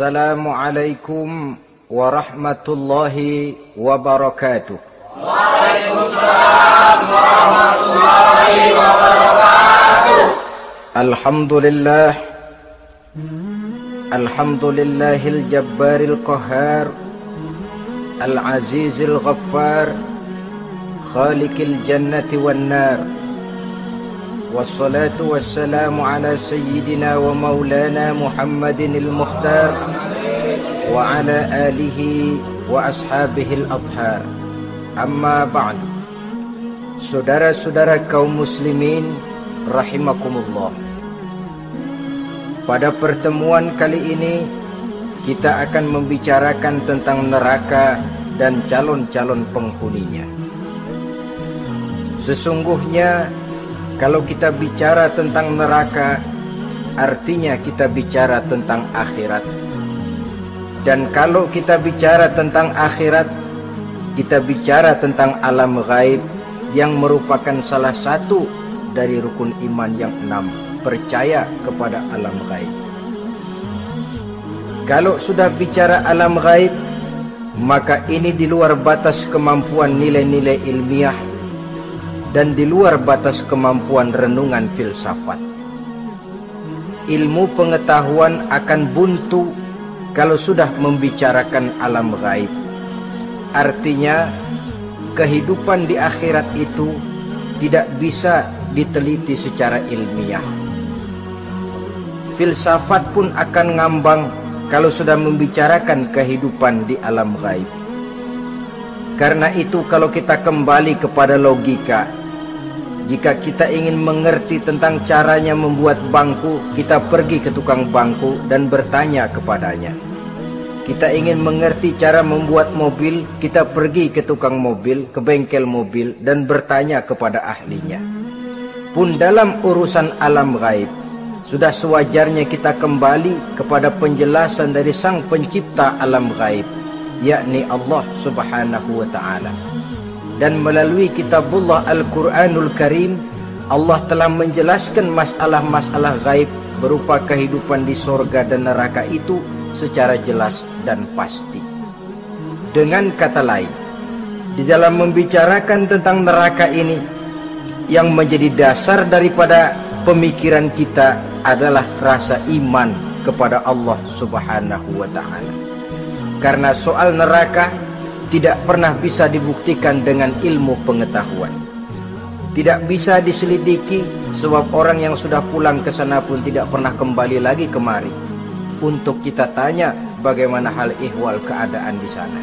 Assalamualaikum warahmatullahi wabarakatuh. Waalaikumsalam warahmatullahi wabarakatuh. Alhamdulillah, alhamdulillahil jabbaril qahhar, al-azizil ghaffar, khaliqil jannati wan nar. Wassalatu wassalamu ala sayyidina wa maulana Muhammadinil Mukhtar wa ala alihi wa ashabihil adhar. Amma ba'd. Saudara-saudara kaum muslimin rahimakumullah. Pada pertemuan kali ini kita akan membicarakan tentang neraka dan calon-calon penghuninya. Sesungguhnya kalau kita bicara tentang neraka, artinya kita bicara tentang akhirat. Dan kalau kita bicara tentang akhirat, kita bicara tentang alam gaib yang merupakan salah satu dari rukun iman yang 6, percaya kepada alam gaib. Kalau sudah bicara alam gaib, maka ini di luar batas kemampuan nilai-nilai ilmiah dan di luar batas kemampuan renungan filsafat. Ilmu pengetahuan akan buntu kalau sudah membicarakan alam gaib. Artinya, kehidupan di akhirat itu tidak bisa diteliti secara ilmiah. Filsafat pun akan ngambang kalau sudah membicarakan kehidupan di alam gaib. Karena itu kalau kita kembali kepada logika, jika kita ingin mengerti tentang caranya membuat bangku, kita pergi ke tukang bangku dan bertanya kepadanya. Kita ingin mengerti cara membuat mobil, kita pergi ke tukang mobil, ke bengkel mobil dan bertanya kepada ahlinya. Pun dalam urusan alam gaib, sudah sewajarnya kita kembali kepada penjelasan dari sang pencipta alam gaib, yakni Allah Subhanahu wa ta'ala. Dan melalui kitabullah Al-Quranul Karim, Allah telah menjelaskan masalah-masalah gaib berupa kehidupan di sorga dan neraka itu secara jelas dan pasti. Dengan kata lain, di dalam membicarakan tentang neraka ini, yang menjadi dasar daripada pemikiran kita adalah rasa iman kepada Allah Subhanahu wa ta'ala. Karena soal neraka tidak pernah bisa dibuktikan dengan ilmu pengetahuan. Tidak bisa diselidiki sebab orang yang sudah pulang ke sana pun tidak pernah kembali lagi kemari untuk kita tanya bagaimana hal ihwal keadaan di sana.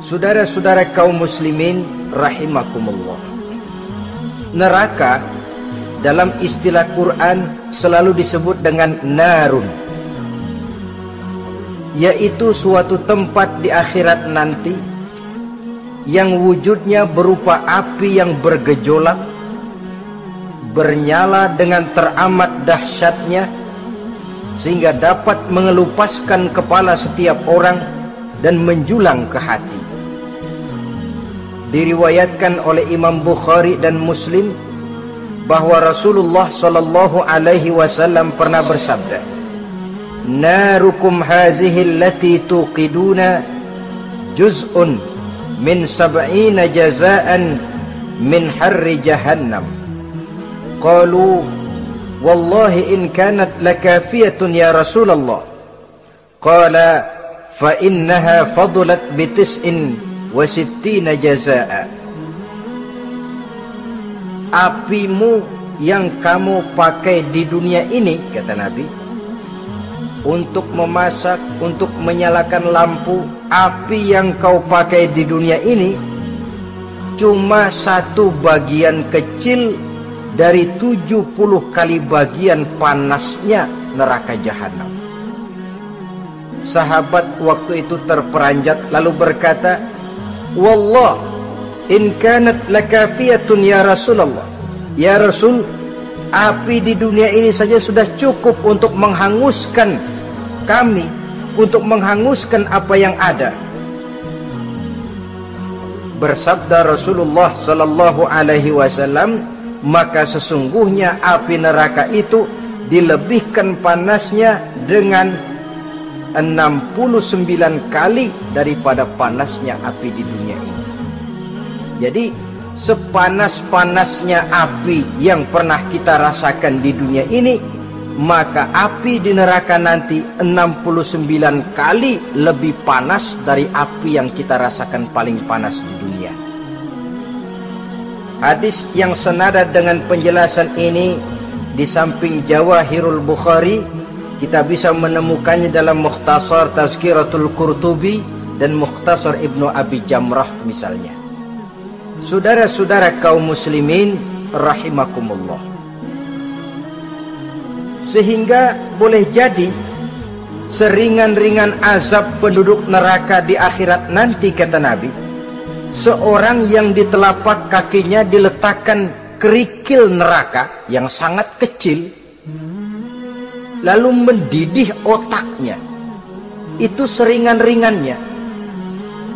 Saudara-saudara kaum muslimin rahimakumullah. Neraka dalam istilah Quran selalu disebut dengan narun, yaitu suatu tempat di akhirat nanti yang wujudnya berupa api yang bergejolak, bernyala dengan teramat dahsyatnya, sehingga dapat mengelupaskan kepala setiap orang dan menjulang ke hati. Diriwayatkan oleh Imam Bukhari dan Muslim bahwa Rasulullah sallallahu alaihi wasallam pernah bersabda, "Narukum hazihi allati tuqiduna juz'un min 70 jazaan min harri jahannam." Qalu, "Wallahi in kanat lakafiyatun ya Rasulullah." Qala, "Fa innaha fadlat bi 69 jazaa." Apimu yang kamu pakai di dunia ini, kata Nabi, untuk memasak, untuk menyalakan lampu, api yang kau pakai di dunia ini cuma satu bagian kecil dari 70 kali bagian panasnya neraka jahanam. Sahabat waktu itu terperanjat lalu berkata, "Wallah, in kanat lakafiyatun ya Rasulullah." Ya Rasul, api di dunia ini saja sudah cukup untuk menghanguskan kami, untuk menghanguskan apa yang ada. Bersabda Rasulullah sallallahu alaihi wasallam, maka sesungguhnya api neraka itu dilebihkan panasnya dengan 69 kali daripada panasnya api di dunia ini. Jadi sepanas-panasnya api yang pernah kita rasakan di dunia ini, maka api di neraka nanti 69 kali lebih panas dari api yang kita rasakan paling panas di dunia. Hadis yang senada dengan penjelasan ini di samping Jawahirul Bukhari, kita bisa menemukannya dalam Mukhtasar Tazkiratul Qurtubi dan Mukhtasar Ibnu Abi Jamrah misalnya. Saudara-saudara kaum muslimin rahimakumullah. Sehingga boleh jadi seringan-ringan azab penduduk neraka di akhirat nanti, kata Nabi, seorang yang di telapak kakinya diletakkan kerikil neraka yang sangat kecil, lalu mendidih otaknya. Itu seringan-ringannya.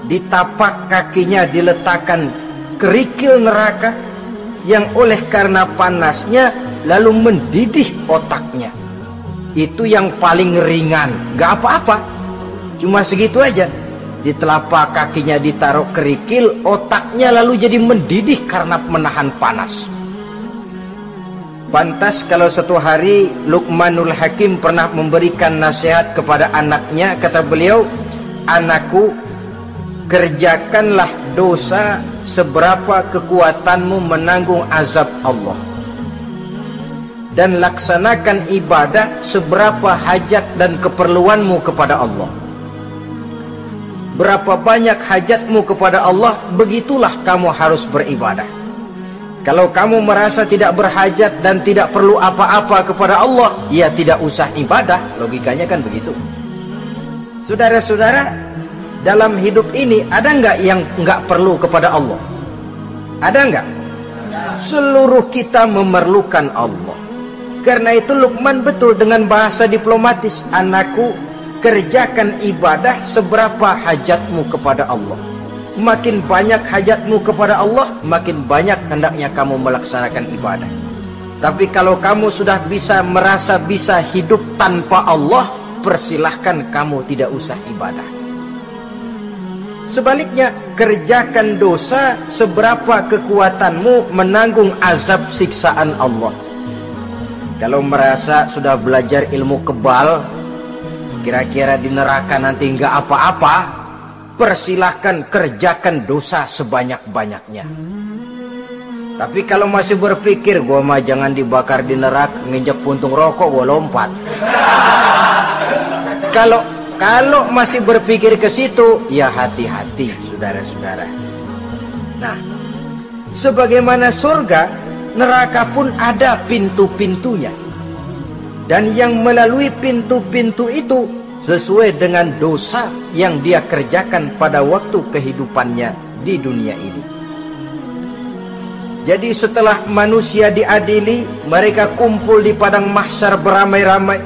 Di tapak kakinya diletakkan kerikil neraka yang oleh karena panasnya lalu mendidih otaknya. Itu yang paling ringan, gak apa-apa, cuma segitu aja. Di telapak kakinya ditaruh kerikil, otaknya lalu jadi mendidih karena menahan panas. Pantas kalau satu hari Luqmanul Hakim pernah memberikan nasihat kepada anaknya, kata beliau, "Anakku, kerjakanlah dosa seberapa kekuatanmu menanggung azab Allah, dan laksanakan ibadah seberapa hajat dan keperluanmu kepada Allah. Berapa banyak hajatmu kepada Allah, begitulah kamu harus beribadah. Kalau kamu merasa tidak berhajat dan tidak perlu apa-apa kepada Allah, ya tidak usah ibadah." Logikanya kan begitu. Saudara-saudara, dalam hidup ini ada nggak yang nggak perlu kepada Allah? Ada nggak? Seluruh kita memerlukan Allah. Karena itu Luqman betul dengan bahasa diplomatis, "Anakku, kerjakan ibadah seberapa hajatmu kepada Allah. Makin banyak hajatmu kepada Allah, makin banyak hendaknya kamu melaksanakan ibadah. Tapi kalau kamu sudah merasa bisa hidup tanpa Allah, persilahkan kamu tidak usah ibadah. Sebaliknya, kerjakan dosa seberapa kekuatanmu menanggung azab siksaan Allah." Kalau merasa sudah belajar ilmu kebal, kira-kira di neraka nanti nggak apa-apa, persilahkan kerjakan dosa sebanyak-banyaknya. Tapi kalau masih berpikir, gua mah jangan dibakar di neraka, nginjek puntung rokok gua lompat. Kalau masih berpikir ke situ, ya hati-hati, saudara-saudara. Nah, sebagaimana surga, neraka pun ada pintu-pintunya. Dan yang melalui pintu-pintu itu sesuai dengan dosa yang dia kerjakan pada waktu kehidupannya di dunia ini. Jadi setelah manusia diadili, mereka kumpul di padang mahsyar beramai-ramai.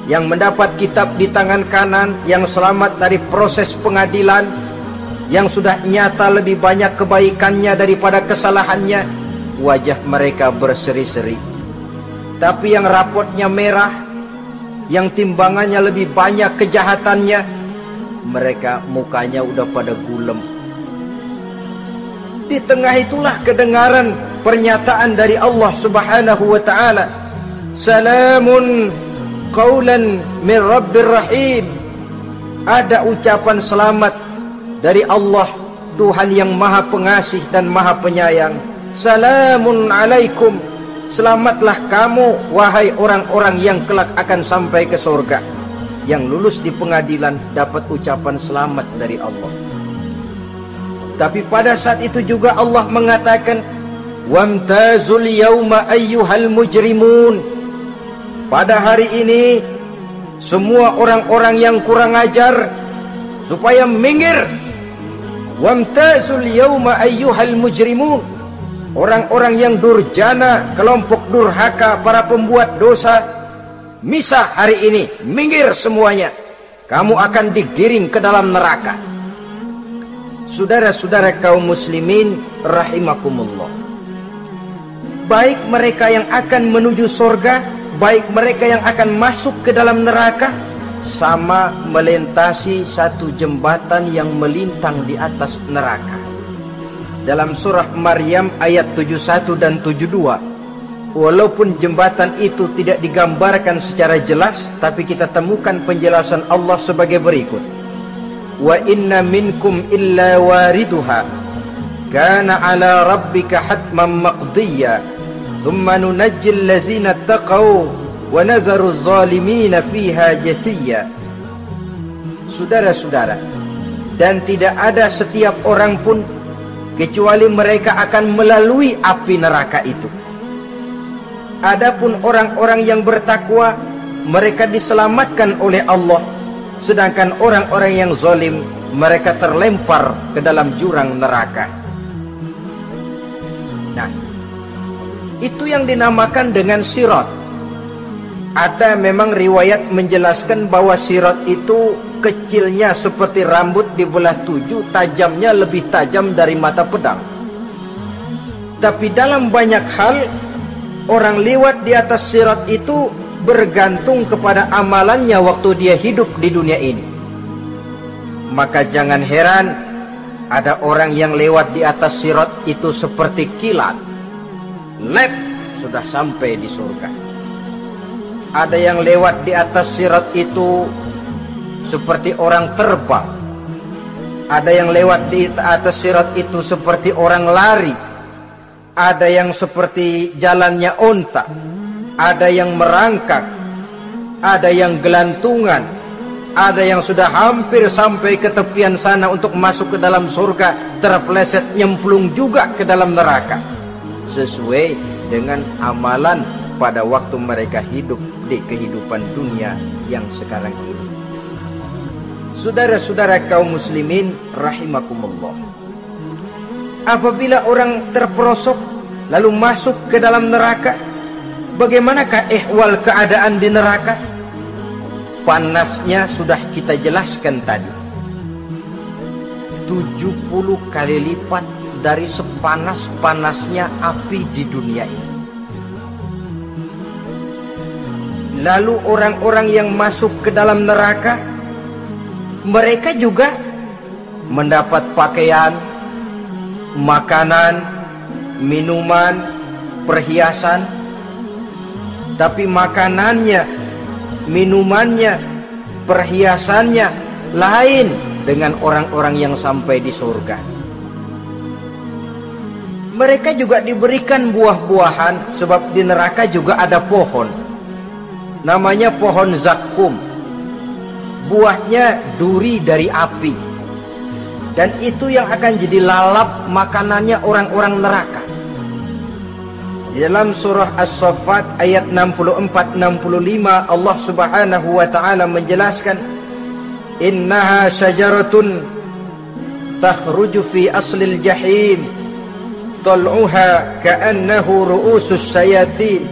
Yang mendapat kitab di tangan kanan, yang selamat dari proses pengadilan, yang sudah nyata lebih banyak kebaikannya daripada kesalahannya, wajah mereka berseri-seri. Tapi yang rapotnya merah, yang timbangannya lebih banyak kejahatannya, mereka mukanya udah pada gulem. Di tengah itulah kedengaran pernyataan dari Allah Subhanahu wa ta'ala, "Salamun qaulan min Rabbir Rahim." Ada ucapan selamat dari Allah, Tuhan yang Maha Pengasih dan Maha Penyayang. "Salamun alaikum." Selamatlah kamu, wahai orang-orang yang kelak akan sampai ke surga. Yang lulus di pengadilan dapat ucapan selamat dari Allah. Tapi pada saat itu juga Allah mengatakan, "Wamtazul yauma ayyuhal mujrimun." Pada hari ini, semua orang-orang yang kurang ajar supaya minggir. "Wamtazul yauma ayyuhal mujrimun." Orang-orang yang durjana, kelompok durhaka, para pembuat dosa, misah hari ini, minggir semuanya. Kamu akan digiring ke dalam neraka. Saudara-saudara kaum muslimin rahimakumullah. Baik mereka yang akan menuju surga, baik mereka yang akan masuk ke dalam neraka, sama melintasi satu jembatan yang melintang di atas neraka. Dalam surah Maryam ayat 71 dan 72, walaupun jembatan itu tidak digambarkan secara jelas, tapi kita temukan penjelasan Allah sebagai berikut. Wa inna minkum illa wariduha kana ala rabbika hatman maqdiya thumma nunajjil ladzina taqaw wa nazaru zalimina fiha jasiyya. Saudara-saudara, dan tidak ada setiap orang pun kecuali mereka akan melalui api neraka itu. Adapun orang-orang yang bertakwa, mereka diselamatkan oleh Allah, sedangkan orang-orang yang zalim, mereka terlempar ke dalam jurang neraka. Nah, itu yang dinamakan dengan sirat. Ada memang riwayat menjelaskan bahwa sirat itu kecilnya seperti rambut dibelah 7, tajamnya lebih tajam dari mata pedang. Tapi dalam banyak hal, orang lewat di atas sirat itu bergantung kepada amalannya waktu dia hidup di dunia ini. Maka jangan heran ada orang yang lewat di atas sirat itu seperti kilat, lep sudah sampai di surga. Ada yang lewat di atas sirat itu seperti orang terbang. Ada yang lewat di atas sirat itu seperti orang lari. Ada yang seperti jalannya onta. Ada yang merangkak. Ada yang gelantungan. Ada yang sudah hampir sampai ke tepian sana untuk masuk ke dalam surga, terpeleset nyemplung juga ke dalam neraka, sesuai dengan amalan pada waktu mereka hidup di kehidupan dunia yang sekarang ini. Saudara-saudara kaum muslimin rahimakumullah, apabila orang terperosok lalu masuk ke dalam neraka, bagaimanakah ihwal keadaan di neraka? Panasnya sudah kita jelaskan tadi, 70 kali lipat dari sepanas-panasnya api di dunia ini. Lalu orang-orang yang masuk ke dalam neraka, mereka juga mendapat pakaian, makanan, minuman, perhiasan. Tapi makanannya, minumannya, perhiasannya lain dengan orang-orang yang sampai di surga. Mereka juga diberikan buah-buahan, sebab di neraka juga ada pohon. Namanya pohon zakum. Buahnya duri dari api. Dan itu yang akan jadi lalap makanannya orang-orang neraka. Di dalam surah As-Saffat ayat 64-65 Allah subhanahu wa ta'ala menjelaskan, innaha syajaratun takhruju fi aslil jahim tal'uha ka'annahu ru'usus sayatin.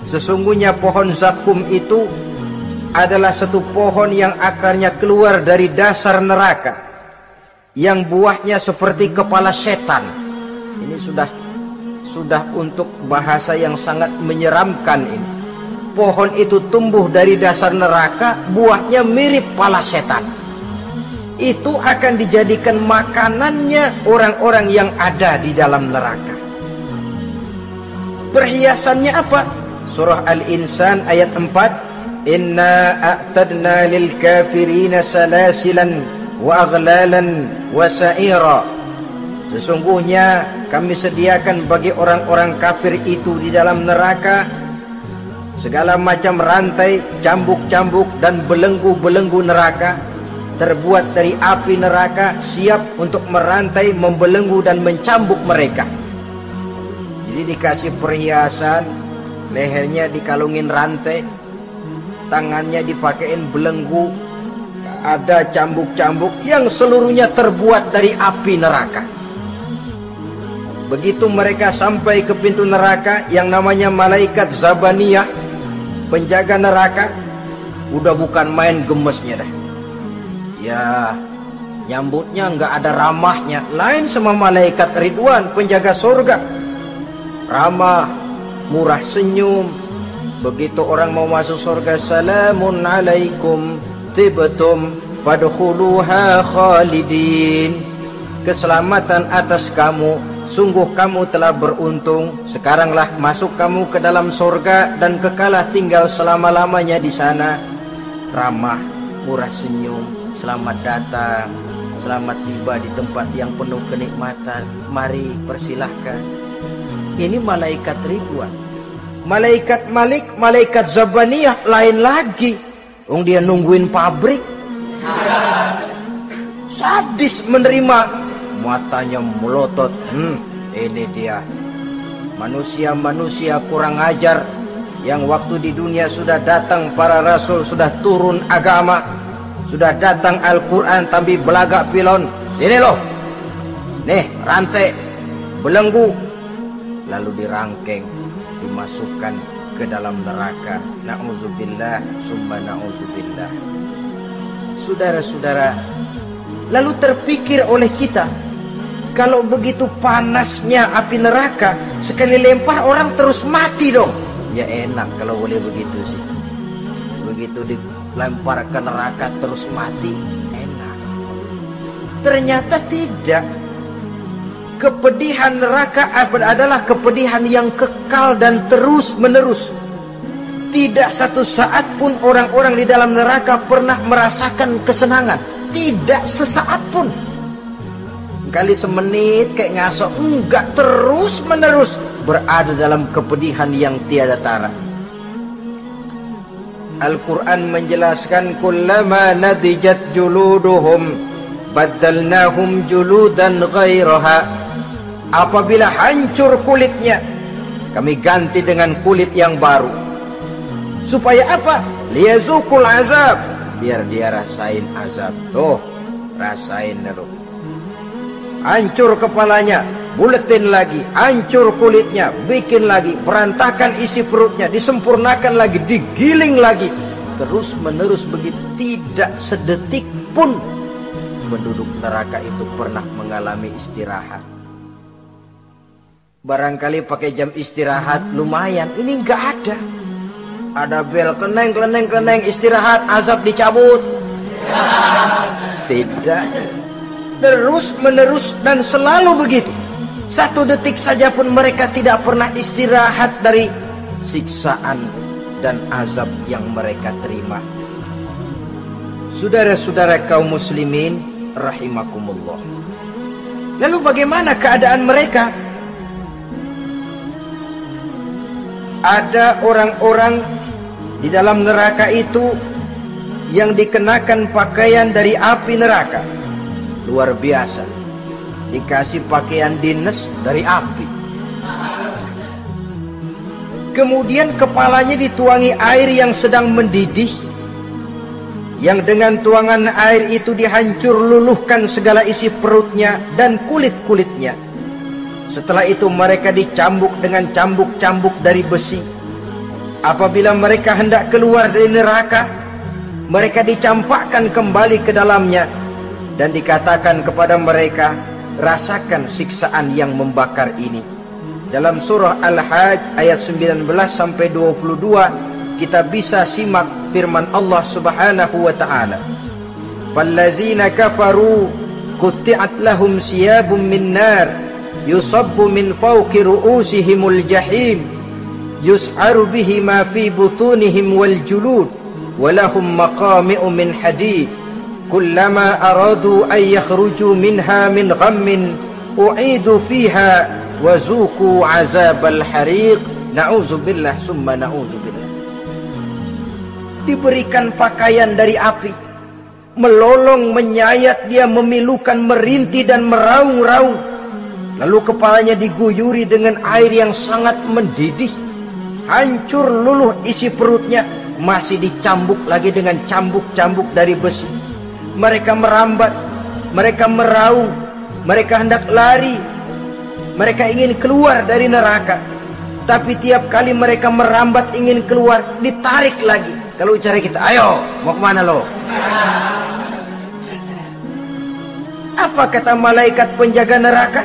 Sesungguhnya pohon zakum itu adalah satu pohon yang akarnya keluar dari dasar neraka, yang buahnya seperti kepala setan. Ini sudah untuk bahasa yang sangat menyeramkan ini. Pohon itu tumbuh dari dasar neraka, buahnya mirip kepala setan. Itu akan dijadikan makanannya orang-orang yang ada di dalam neraka. Perhiasannya apa? Surah Al-Insan ayat 4, inna a'tadna lil kafirina salasilan wa aghlalan wa sa'ira. Sesungguhnya kami sediakan bagi orang-orang kafir itu di dalam neraka segala macam rantai, cambuk-cambuk dan belenggu-belenggu neraka, terbuat dari api neraka, siap untuk merantai, membelenggu dan mencambuk mereka. Jadi dikasih perhiasan, lehernya dikalungin rantai, tangannya dipakein belenggu, ada cambuk-cambuk yang seluruhnya terbuat dari api neraka. Begitu mereka sampai ke pintu neraka yang namanya malaikat Zabaniyah, penjaga neraka, udah bukan main gemesnya dah. Ya, nyambutnya nggak ada ramahnya, lain sama malaikat Ridwan, penjaga surga. Ramah, murah senyum, Begitu orang mau masuk surga, salamun alaikum tibtum fadkhuluha khalidin. Keselamatan atas kamu, sungguh kamu telah beruntung. Sekaranglah masuk kamu ke dalam surga dan kekalah tinggal selama-lamanya di sana. Ramah, murah senyum, selamat datang, selamat tiba di tempat yang penuh kenikmatan. Mari persilahkan. Ini malaikat Ridwan. Malaikat Malik, malaikat Zabaniyah lain lagi. Dia nungguin pabrik. Sadis menerima, matanya melotot. Ini dia manusia-manusia kurang ajar yang waktu di dunia sudah datang para rasul, sudah turun agama, sudah datang Al-Quran, tapi belagak pilon. Sini loh, nih rantai, belenggu, lalu dirangkeng, dimasukkan ke dalam neraka. Na'udzubillah summa na'udzubillah. Saudara-saudara, lalu terpikir oleh kita, kalau begitu panasnya api neraka, sekali lempar orang terus mati dong. Ya enak kalau boleh begitu sih. Begitu dilempar ke neraka terus mati, enak. Ternyata tidak. Kepedihan neraka adalah kepedihan yang kekal dan terus menerus. Tidak satu saat pun orang-orang di dalam neraka pernah merasakan kesenangan. Tidak sesaat pun. Kali semenit kayak ngasok, enggak, terus menerus berada dalam kepedihan yang tiada tara. Al-Quran menjelaskan, kullama nadijat juluduhum baddalnahum juludan ghairaha. Apabila hancur kulitnya, kami ganti dengan kulit yang baru. Supaya apa? Liyazukul azab, biar dia rasain azab. Tuh, rasain dulu. Hancur kepalanya, buletin lagi. Hancur kulitnya, bikin lagi. Berantakan isi perutnya, disempurnakan lagi, digiling lagi. Terus menerus begitu. Tidak sedetik pun penduduk neraka itu pernah mengalami istirahat. Barangkali pakai jam istirahat lumayan. Ini enggak ada. Ada bel, keneng, istirahat, azab dicabut. Tidak. Terus menerus dan selalu begitu. Satu detik saja pun mereka tidak pernah istirahat dari siksaan dan azab yang mereka terima. Saudara-saudara kaum muslimin rahimakumullah. Lalu bagaimana keadaan mereka? Ada orang-orang di dalam neraka itu yang dikenakan pakaian dari api neraka. Luar biasa. Dikasih pakaian dinas dari api. Kemudian kepalanya dituangi air yang sedang mendidih, yang dengan tuangan air itu dihancur luluhkan segala isi perutnya dan kulit-kulitnya. Setelah itu mereka dicambuk dengan cambuk-cambuk dari besi. Apabila mereka hendak keluar dari neraka, mereka dicampakkan kembali ke dalamnya dan dikatakan kepada mereka, rasakan siksaan yang membakar ini. Dalam surah Al-Hajj ayat 19 sampai 22 kita bisa simak firman Allah Subhanahu wa taala. Fallazina kafaru qutti'at lahum siyabun min nar yusabbu min fawqi ru'usihimul jahim yus'aru bihi ma fi butunihim wal julud wa lahum maqami'u min hadid kullama aradu an yakhruju minha min ghammin u'idu fiha wa zuqu 'azabal hariq. Na'udzubillah summa na'udzubillah. Diberikan pakaian dari api, melolong, menyayat dia, memilukan, merintih dan meraung-raung. Lalu kepalanya diguyuri dengan air yang sangat mendidih. Hancur luluh isi perutnya, masih dicambuk lagi dengan cambuk-cambuk dari besi. Mereka merambat, mereka meraung, mereka hendak lari, mereka ingin keluar dari neraka. Tapi tiap kali mereka merambat ingin keluar, ditarik lagi. Kalau cara kita, ayo, mau kemana lo? Apa kata malaikat penjaga neraka?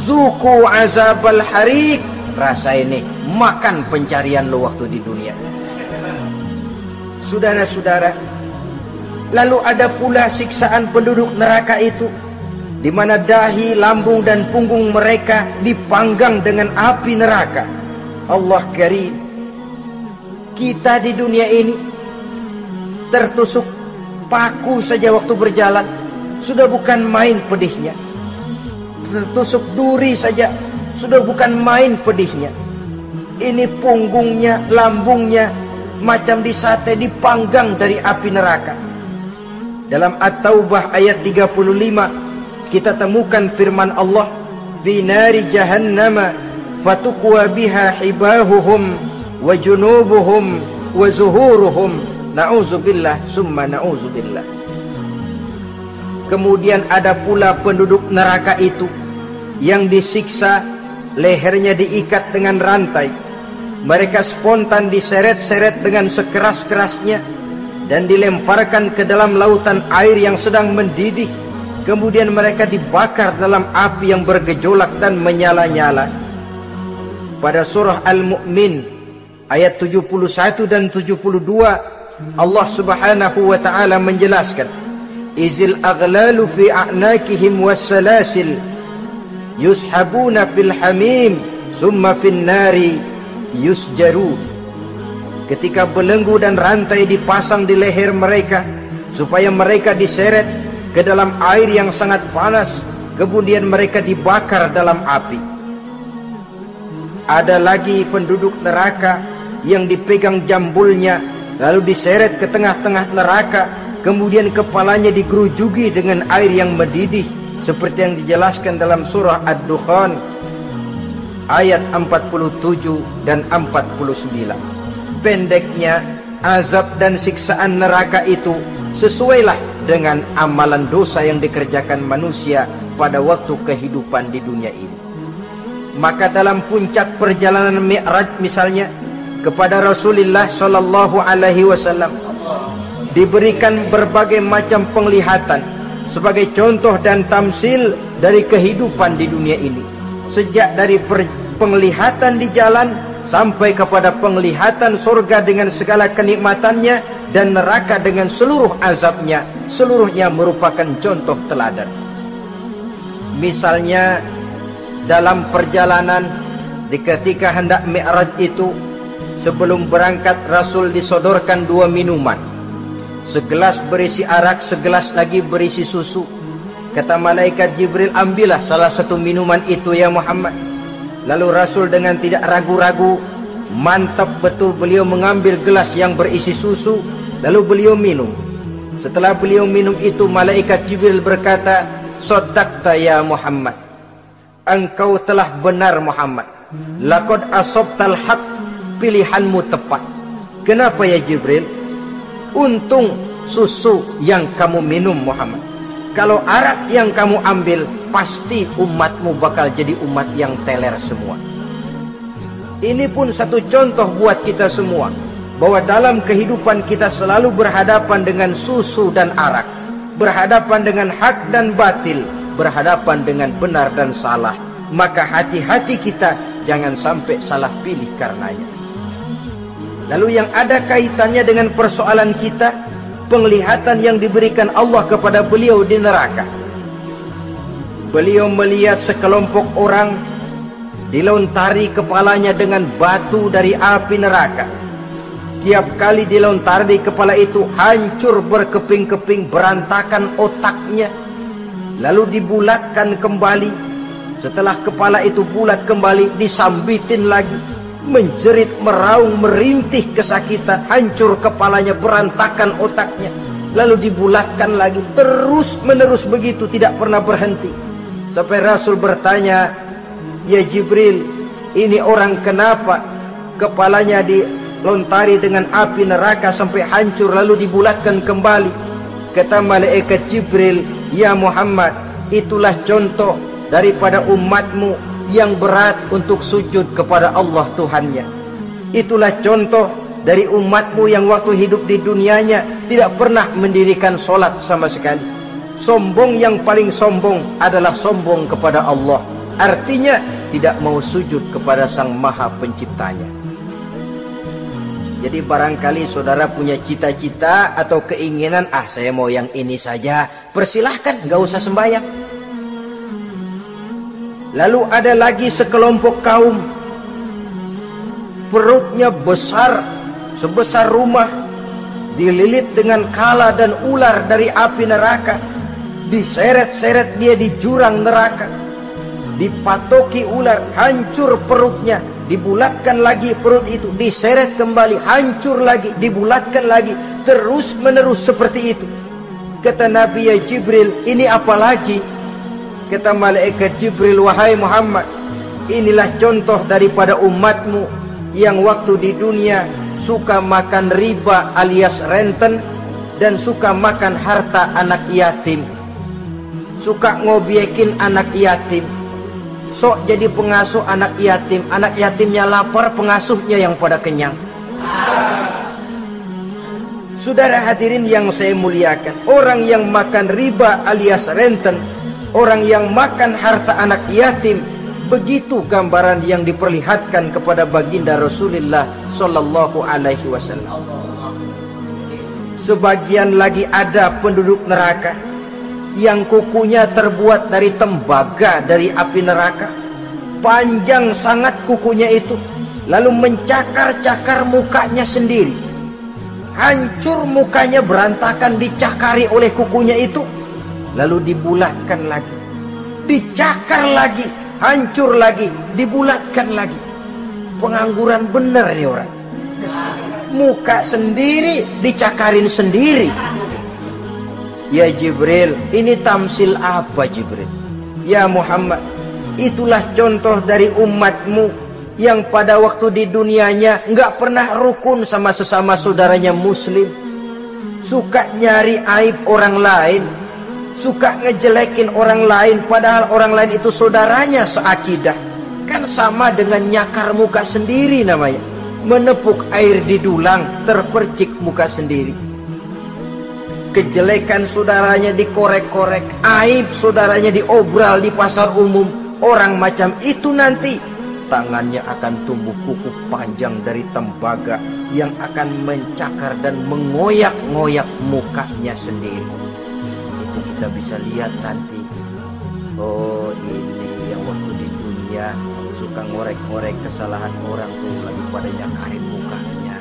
Zuku azabal hariq, rasa ini makan pencarian lo waktu di dunia. Saudara-saudara, lalu ada pula siksaan penduduk neraka itu, di mana dahi, lambung dan punggung mereka dipanggang dengan api neraka. Allah Karim, kita di dunia ini tertusuk paku saja waktu berjalan sudah bukan main pedihnya. Tertusuk duri saja sudah bukan main pedihnya. Ini punggungnya, lambungnya macam disate, dipanggang dari api neraka. Dalam At-Taubah ayat 35 kita temukan firman Allah, fi nari jahannama fatuqwa biha hibahuhum wa junubuhum wa zuhuruhum, na'udzubillah summa na'udzubillah. Kemudian ada pula penduduk neraka itu yang disiksa, lehernya diikat dengan rantai. Mereka spontan diseret-seret dengan sekeras-kerasnya dan dilemparkan ke dalam lautan air yang sedang mendidih. Kemudian mereka dibakar dalam api yang bergejolak dan menyala-nyala. Pada surah Al-Mu'min ayat 71 dan 72 Allah Subhanahu wa ta'ala menjelaskan, izil aghlalu fi a'nakihim wassalasil yushabuna fil hamim summa fin nari yusjarun. Ketika belenggu dan rantai dipasang di leher mereka supaya mereka diseret ke dalam air yang sangat panas, kemudian mereka dibakar dalam api. Ada lagi penduduk neraka yang dipegang jambulnya lalu diseret ke tengah-tengah neraka, kemudian kepalanya digerujuki dengan air yang mendidih seperti yang dijelaskan dalam surah Ad-Dukhan ayat 47 dan 49. Pendeknya, azab dan siksaan neraka itu sesuailah dengan amalan dosa yang dikerjakan manusia pada waktu kehidupan di dunia ini. Maka dalam puncak perjalanan Mi'raj misalnya, kepada Rasulullah sallallahu alaihi wasallam diberikan berbagai macam penglihatan sebagai contoh dan tamsil dari kehidupan di dunia ini. Sejak dari penglihatan di jalan sampai kepada penglihatan surga dengan segala kenikmatannya dan neraka dengan seluruh azabnya, seluruhnya merupakan contoh teladan. Misalnya dalam perjalanan ketika hendak Mi'raj itu, sebelum berangkat Rasul disodorkan 2 minuman. Segelas berisi arak, segelas lagi berisi susu. Kata malaikat Jibril, ambillah salah satu minuman itu ya Muhammad. Lalu Rasul dengan tidak ragu-ragu, mantap betul beliau mengambil gelas yang berisi susu, lalu beliau minum. Setelah beliau minum itu, malaikat Jibril berkata, "Shaddaqta ya Muhammad." Engkau telah benar Muhammad. Laqad asabtal haq, pilihanmu tepat. Kenapa ya Jibril? Untung susu yang kamu minum Muhammad. Kalau arak yang kamu ambil, pasti umatmu bakal jadi umat yang teler semua. Ini pun satu contoh buat kita semua, bahwa dalam kehidupan kita selalu berhadapan dengan susu dan arak, berhadapan dengan hak dan batil, berhadapan dengan benar dan salah. Maka hati-hati kita jangan sampai salah pilih karenanya. Lalu yang ada kaitannya dengan persoalan kita, penglihatan yang diberikan Allah kepada beliau di neraka. Beliau melihat sekelompok orang dilontari kepalanya dengan batu dari api neraka. Tiap kali dilontari kepala itu hancur berkeping-keping, berantakan otaknya, lalu dibulatkan kembali. Setelah kepala itu bulat kembali, disambitin lagi, menjerit, meraung, merintih kesakitan, hancur kepalanya, berantakan otaknya, lalu dibulatkan lagi, terus menerus begitu, tidak pernah berhenti. Sampai Rasul bertanya, ya Jibril, ini orang kenapa kepalanya dilontari dengan api neraka sampai hancur lalu dibulatkan kembali? Kata malaikat Jibril, ya Muhammad, itulah contoh daripada umatmu yang berat untuk sujud kepada Allah Tuhannya. Itulah contoh dari umatmu yang waktu hidup di dunianya tidak pernah mendirikan solat sama sekali. Sombong yang paling sombong adalah sombong kepada Allah. artinya tidak mau sujud kepada Sang Maha Penciptanya. Jadi barangkali saudara punya cita-cita atau keinginan, saya mau yang ini saja, persilahkan, gak usah sembahyang. Lalu ada lagi sekelompok kaum, perutnya besar, sebesar rumah, dililit dengan kala dan ular dari api neraka, diseret-seret dia di jurang neraka, dipatoki ular, hancur perutnya, dibulatkan lagi perut itu, diseret kembali, hancur lagi, dibulatkan lagi, terus menerus seperti itu. Kata Nabi, ya Jibril, ini apa lagi? Kata malaikat Jibril, wahai Muhammad, inilah contoh daripada umatmu yang waktu di dunia suka makan riba alias renten, dan suka makan harta anak yatim, suka ngobyekin anak yatim, sok jadi pengasuh anak yatimnya lapar, pengasuhnya yang pada kenyang. Saudara hadirin yang saya muliakan, orang yang makan riba alias renten, orang yang makan harta anak yatim, begitu gambaran yang diperlihatkan kepada baginda Rasulullah sallallahu alaihi wasallam. Sebagian lagi ada penduduk neraka yang kukunya terbuat dari tembaga dari api neraka, panjang sangat kukunya itu, lalu mencakar-cakar mukanya sendiri, hancur mukanya, berantakan, dicakari oleh kukunya itu, lalu dibulatkan lagi, dicakar lagi, hancur lagi, dibulatkan lagi. Pengangguran bener nih orang, muka sendiri dicakarin sendiri. Ya Jibril, ini tamsil apa Jibril? Ya Muhammad, itulah contoh dari umatmu yang pada waktu di dunianya enggak pernah rukun sama sesama saudaranya muslim, suka nyari aib orang lain, suka ngejelekin orang lain, padahal orang lain itu saudaranya seakidah. Kan sama dengan nyakar muka sendiri namanya, menepuk air di dulang, terpercik muka sendiri. Kejelekan saudaranya dikorek-korek, aib saudaranya diobral di pasar umum. Orang macam itu nanti tangannya akan tumbuh kuku panjang dari tembaga yang akan mencakar dan mengoyak-ngoyak mukanya sendiri. Itu kita bisa lihat nanti. Oh, ini yang waktu di dunia suka ngorek-ngorek kesalahan orang tuh lagi pada nyakarin mukanya.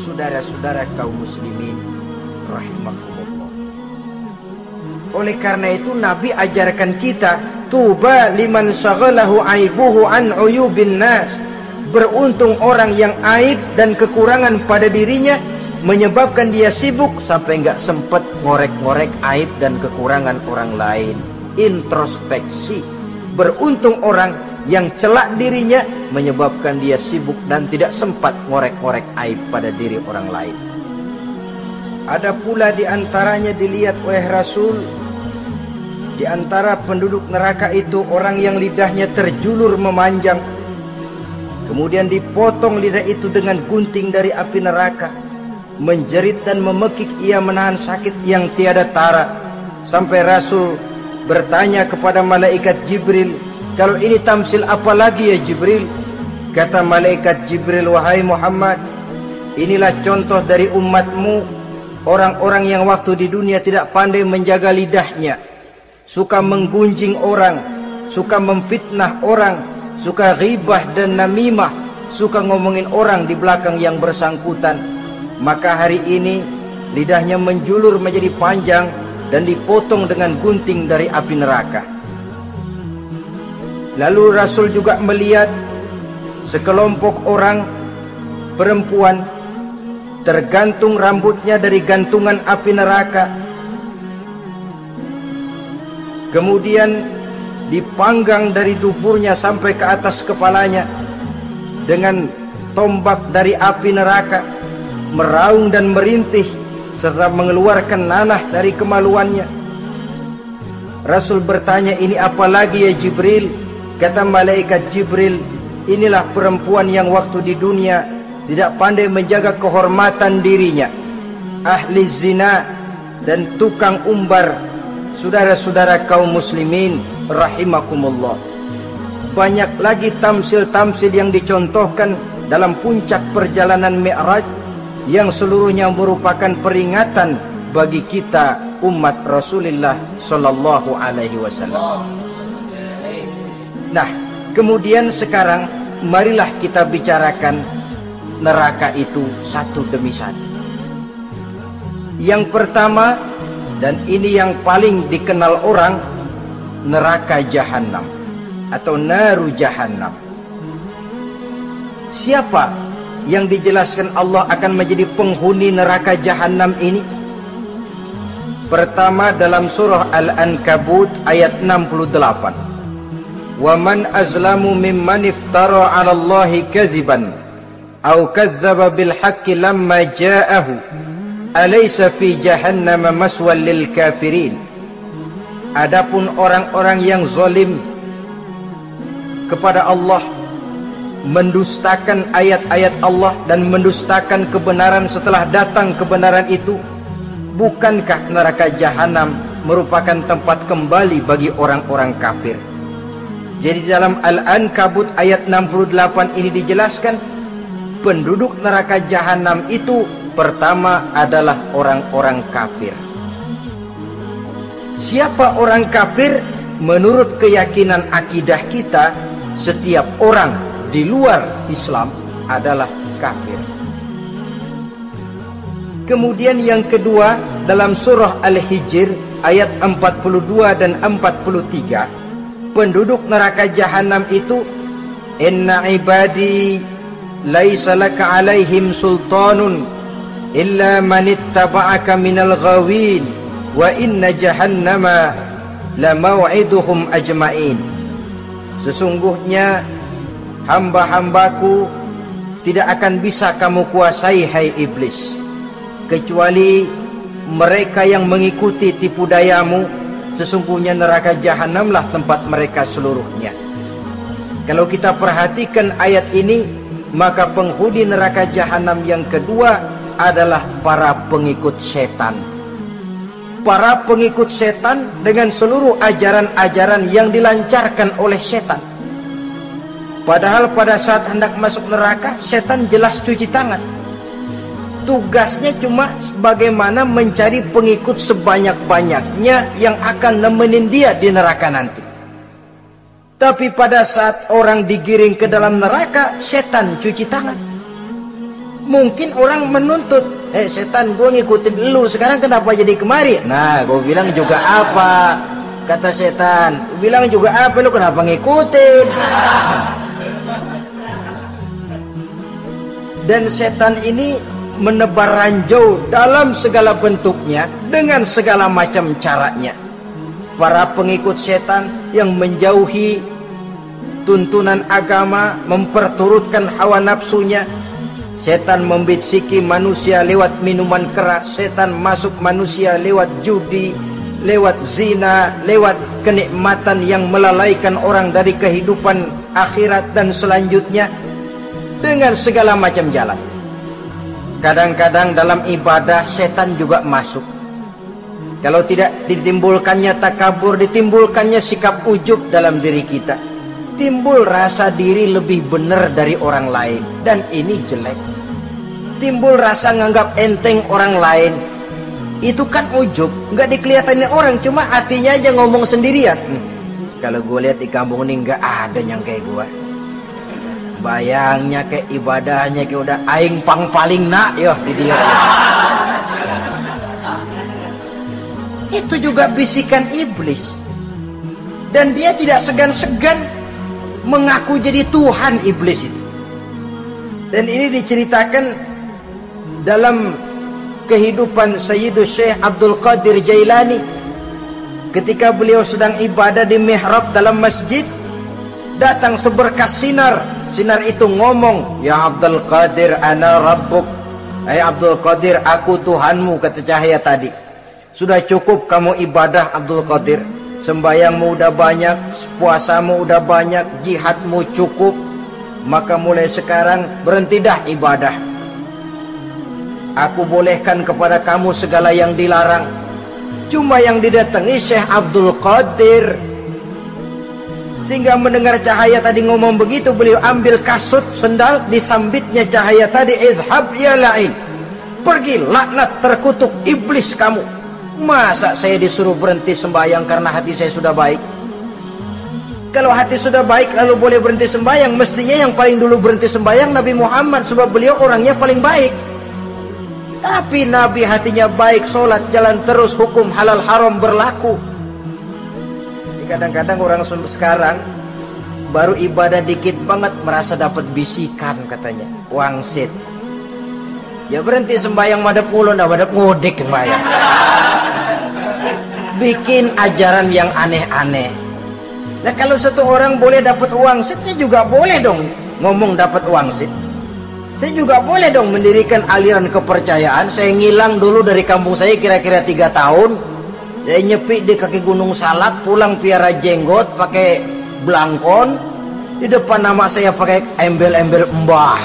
Saudara-saudara kaum muslimin rahimakumullah. Oleh karena itu Nabi ajarkan kita, tuba liman syaghalahu aibuhu an uyubin nas. Beruntung orang yang aib dan kekurangan pada dirinya menyebabkan dia sibuk sampai enggak sempat ngorek-ngorek aib dan kekurangan orang lain. Introspeksi. Beruntung orang yang celak dirinya menyebabkan dia sibuk dan tidak sempat ngorek-ngorek aib pada diri orang lain. Ada pula di antaranya dilihat oleh Rasul, di antara penduduk neraka itu orang yang lidahnya terjulur memanjang, kemudian dipotong lidah itu dengan gunting dari api neraka, menjerit dan memekik ia menahan sakit yang tiada tara, sampai Rasul bertanya kepada malaikat Jibril, kalau ini tamsil apa lagi ya Jibril? Kata malaikat Jibril, wahai Muhammad, inilah contoh dari umatmu, orang-orang yang waktu di dunia tidak pandai menjaga lidahnya, suka menggunjing orang, suka memfitnah orang, suka ghibah dan namimah, suka ngomongin orang di belakang yang bersangkutan. Maka hari ini lidahnya menjulur menjadi panjang dan dipotong dengan gunting dari api neraka. Lalu Rasul juga melihat sekelompok orang perempuan tergantung rambutnya dari gantungan api neraka, kemudian dipanggang dari duburnya sampai ke atas kepalanya dengan tombak dari api neraka, meraung dan merintih serta mengeluarkan nanah dari kemaluannya. Rasul bertanya, ini apa lagi ya Jibril? Kata malaikat Jibril, inilah perempuan yang waktu di dunia tidak pandai menjaga kehormatan dirinya, ahli zina dan tukang umbar, saudara-saudara kaum muslimin rahimakumullah, banyak lagi tamsil-tamsil yang dicontohkan dalam puncak perjalanan Mi'raj yang seluruhnya merupakan peringatan bagi kita umat Rasulullah sallallahu alaihi wasallam. Nah, kemudian sekarang marilah kita bicarakan neraka itu satu demi satu. Yang pertama, dan ini yang paling dikenal orang, neraka Jahannam atau naru Jahannam. Siapa yang dijelaskan Allah akan menjadi penghuni neraka Jahannam ini? Pertama dalam surah Al-Ankabut ayat 68. Wa man azlamu mimman iftara 'ala Allahi kadziban aw kadzdzaba bil haqqi lamma ja'ahu alaysa fi jahannam maswal lil kafirin. Adapun orang-orang yang zalim kepada Allah, mendustakan ayat-ayat Allah dan mendustakan kebenaran setelah datang kebenaran itu, bukankah neraka Jahannam merupakan tempat kembali bagi orang-orang kafir? Jadi dalam Al-Ankabut ayat 68 ini dijelaskan, penduduk neraka Jahannam itu pertama adalah orang-orang kafir. Siapa orang kafir? Menurut keyakinan akidah kita, setiap orang di luar Islam adalah kafir. Kemudian yang kedua dalam surah Al-Hijr ayat 42 dan 43, penduduk neraka Jahannam itu, inna ibadi laisa laka alaihim sultanun illa man ittaba'aka minal ghawin wa inna jahannama la maw'iduhum ajma'in. Sesungguhnya hamba-hambaku tidak akan bisa kamu kuasai, hai iblis, kecuali mereka yang mengikuti tipu dayamu. Sesungguhnya neraka Jahannamlah tempat mereka seluruhnya. Kalau kita perhatikan ayat ini, maka penghuni neraka Jahannam yang kedua adalah para pengikut setan. Para pengikut setan dengan seluruh ajaran-ajaran yang dilancarkan oleh setan. Padahal pada saat hendak masuk neraka, setan jelas cuci tangan. Tugasnya cuma bagaimana mencari pengikut sebanyak-banyaknya yang akan nemenin dia di neraka nanti. Tapi pada saat orang digiring ke dalam neraka, setan cuci tangan. Mungkin orang menuntut, setan, gue ngikutin lu, sekarang kenapa jadi kemari? Nah, gue bilang juga apa? Kata setan, gue bilang juga apa, lu kenapa ngikutin? Dan setan ini menebar ranjau dalam segala bentuknya, dengan segala macam caranya. Para pengikut setan yang menjauhi tuntunan agama, memperturutkan hawa nafsunya. Setan membisiki manusia lewat minuman keras, setan masuk manusia lewat judi, lewat zina, lewat kenikmatan yang melalaikan orang dari kehidupan akhirat dan selanjutnya, dengan segala macam jalan. Kadang-kadang dalam ibadah setan juga masuk. Kalau tidak ditimbulkannya takabur, ditimbulkannya sikap ujub dalam diri kita. Timbul rasa diri lebih benar dari orang lain, dan ini jelek. Timbul rasa nganggap enteng orang lain, itu kan ujub, nggak dikelihatanin orang, cuma hatinya aja ngomong sendirian. Kalau gue lihat di kampung ini nggak ada yang kayak gue. Bayangnya kayak ibadahnya kayak udah aing pang paling nak yo di dia. Itu juga bisikan iblis. Dan dia tidak segan-segan mengaku jadi Tuhan, iblis itu. Dan ini diceritakan dalam kehidupan Sayyidus Syekh Abdul Qadir Jailani. Ketika beliau sedang ibadah di mihrab dalam masjid, datang seberkas sinar. Sinar itu ngomong, ya Abdul Qadir ana rabbuk. Hai Abdul Qadir, aku Tuhanmu, kata cahaya tadi. Sudah cukup kamu ibadah Abdul Qadir. Sembayangmu udah banyak, puasamu udah banyak, jihadmu cukup. Maka mulai sekarang berhenti dah ibadah. Aku bolehkan kepada kamu segala yang dilarang. Cuma yang didatangi Syekh Abdul Qadir. Sehingga mendengar cahaya tadi ngomong begitu, beliau ambil kasut sendal, disambitnya cahaya tadi, izhab ya la'in, pergi laknat terkutuk iblis kamu. Masa saya disuruh berhenti sembahyang karena hati saya sudah baik? Kalau hati sudah baik lalu boleh berhenti sembahyang, mestinya yang paling dulu berhenti sembahyang Nabi Muhammad, sebab beliau orangnya paling baik. Tapi Nabi hatinya baik, sholat jalan terus, hukum halal haram berlaku. Kadang-kadang orang sekarang baru ibadah dikit banget merasa dapat bisikan katanya, wangsit. Ya berhenti sembahyang madep ulun, madep ngodek sembahyang. Bikin ajaran yang aneh-aneh. Nah kalau satu orang boleh dapat wangsit, saya juga boleh dong ngomong dapat wangsit. Saya juga boleh dong mendirikan aliran kepercayaan. Saya ngilang dulu dari kampung saya kira-kira 3 tahun. Saya nyepi di kaki Gunung Salak, pulang piara jenggot pakai belangkon. Di depan nama saya pakai embel-embel mbah.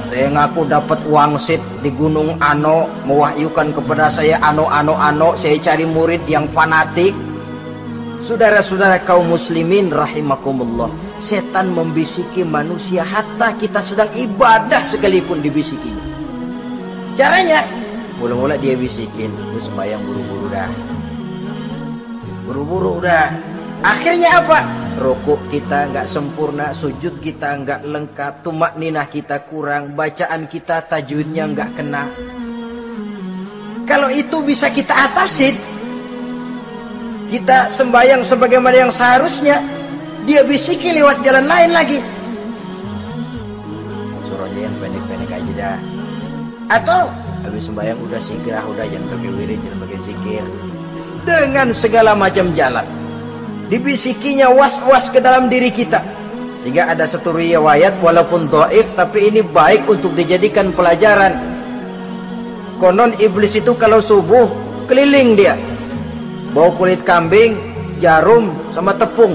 Saya ngaku dapat wangsit di Gunung Ano, mewahyukan kepada saya ano. Saya cari murid yang fanatik. Saudara-saudara kaum muslimin rahimakumullah, setan membisiki manusia hatta kita sedang ibadah sekalipun dibisikinya. Caranya, mula-mula dia bisikin, terus sembahyang buru-buru dah. Akhirnya apa? Rukuk kita nggak sempurna, sujud kita nggak lengkap, tumakninah kita kurang, bacaan kita tajwidnya nggak kena. Kalau itu bisa kita atasin, kita sembahyang sebagaimana yang seharusnya, dia bisiki lewat jalan lain lagi. Suruhnya yang pendek-pendek aja dah. Atau habis sembahyang udah sigrah, udah jangan pakai wirid, jangan pakai zikir. Dengan segala macam jalan dibisikinya was-was ke dalam diri kita. Sehingga ada satu riwayat walaupun dhaif, tapi ini baik untuk dijadikan pelajaran. Konon iblis itu kalau subuh keliling dia, bawa kulit kambing, jarum, sama tepung.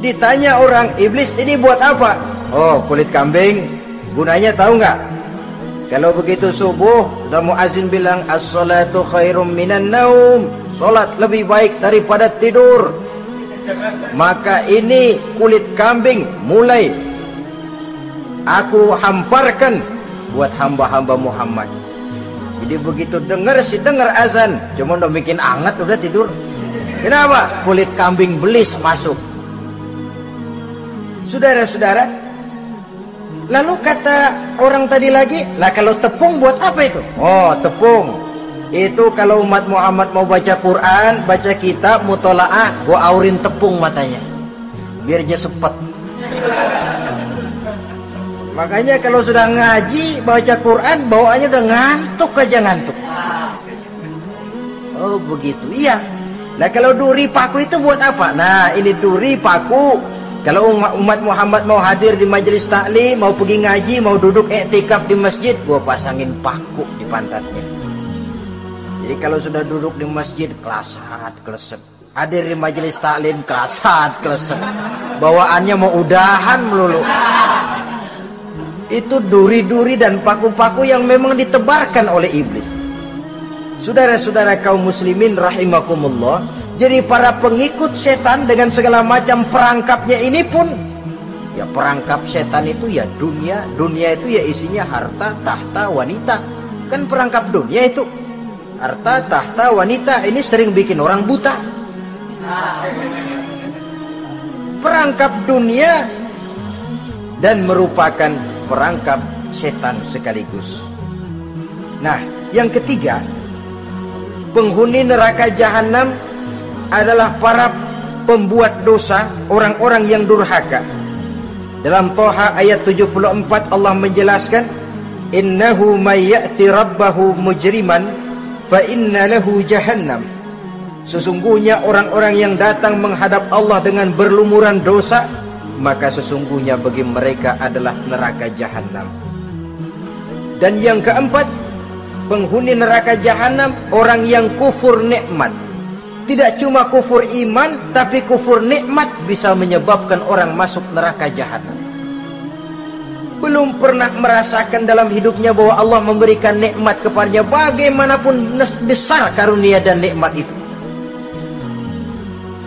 Ditanya orang, iblis ini buat apa? Oh, kulit kambing. Gunanya tahu nggak? Kalau begitu subuh, sudah muazin bilang, as-salatu khairum minan naum. Salat lebih baik daripada tidur. Maka ini kulit kambing mulai aku hamparkan buat hamba-hamba Muhammad. Jadi begitu dengar azan, cuma udah bikin anget udah tidur. Kenapa? Kulit kambing belis masuk. Saudara-saudara, lalu kata orang tadi lagi, lah kalau tepung buat apa itu? Oh, tepung itu kalau umat Muhammad mau baca Quran, baca kitab, mutolaah, gua aurin tepung matanya biar dia sepet. Makanya kalau sudah ngaji, baca Quran, bawaannya udah ngantuk aja ngantuk. Oh begitu, iya. Nah kalau duri paku itu buat apa? Nah ini duri paku. Kalau umat Muhammad mau hadir di majelis taklim, mau pergi ngaji, mau duduk iktikaf di masjid, gua pasangin paku di pantatnya. Jadi kalau sudah duduk di masjid, kelasat, kelesek. Hadir di majelis taklim, kelasat, kelesek. Bawaannya mau udahan melulu. Itu duri-duri dan paku-paku yang memang ditebarkan oleh iblis. Saudara-saudara kaum muslimin rahimakumullah, jadi para pengikut setan dengan segala macam perangkapnya ini pun, ya perangkap setan itu ya dunia. Dunia itu ya isinya harta, tahta, wanita. Kan perangkap dunia itu harta, tahta, wanita. Ini sering bikin orang buta. Perangkap dunia dan merupakan perangkap setan sekaligus. Nah, yang ketiga, penghuni neraka jahanam adalah para pembuat dosa, orang-orang yang durhaka. Dalam Toha ayat 74 Allah menjelaskan, innahu may ya'ti rabbahu mujriman fa inna lahu jahannam. Sesungguhnya orang-orang yang datang menghadap Allah dengan berlumuran dosa, maka sesungguhnya bagi mereka adalah neraka jahanam. Dan yang keempat, penghuni neraka jahanam orang yang kufur nikmat. Tidak cuma kufur iman, tapi kufur nikmat bisa menyebabkan orang masuk neraka jahanam. belum pernah merasakan dalam hidupnya bahwa Allah memberikan nikmat kepadanya, bagaimanapun besar karunia dan nikmat itu.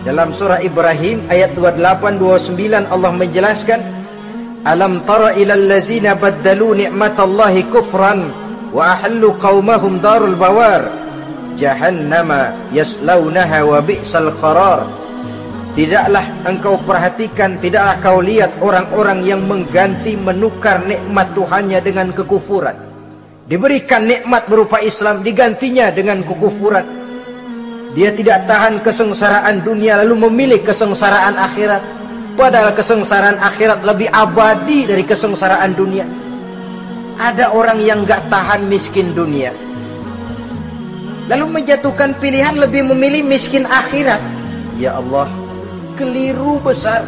Dalam surah Ibrahim ayat 28-29 Allah menjelaskan, alam tara ilal ladzina baddalu ni'matallahi kufran wa ahallu qaumahum darul bawar jahannama yaslaunaha wa bi'sal qarar. Tidaklah engkau perhatikan, tidaklah kau lihat orang-orang yang mengganti, menukar nikmat Tuhannya dengan kekufuran. Diberikan nikmat berupa Islam, digantinya dengan kekufuran. Dia tidak tahan kesengsaraan dunia lalu memilih kesengsaraan akhirat. Padahal kesengsaraan akhirat lebih abadi dari kesengsaraan dunia. Ada orang yang gak tahan miskin dunia, lalu menjatuhkan pilihan lebih memilih miskin akhirat. Ya Allah, keliru besar.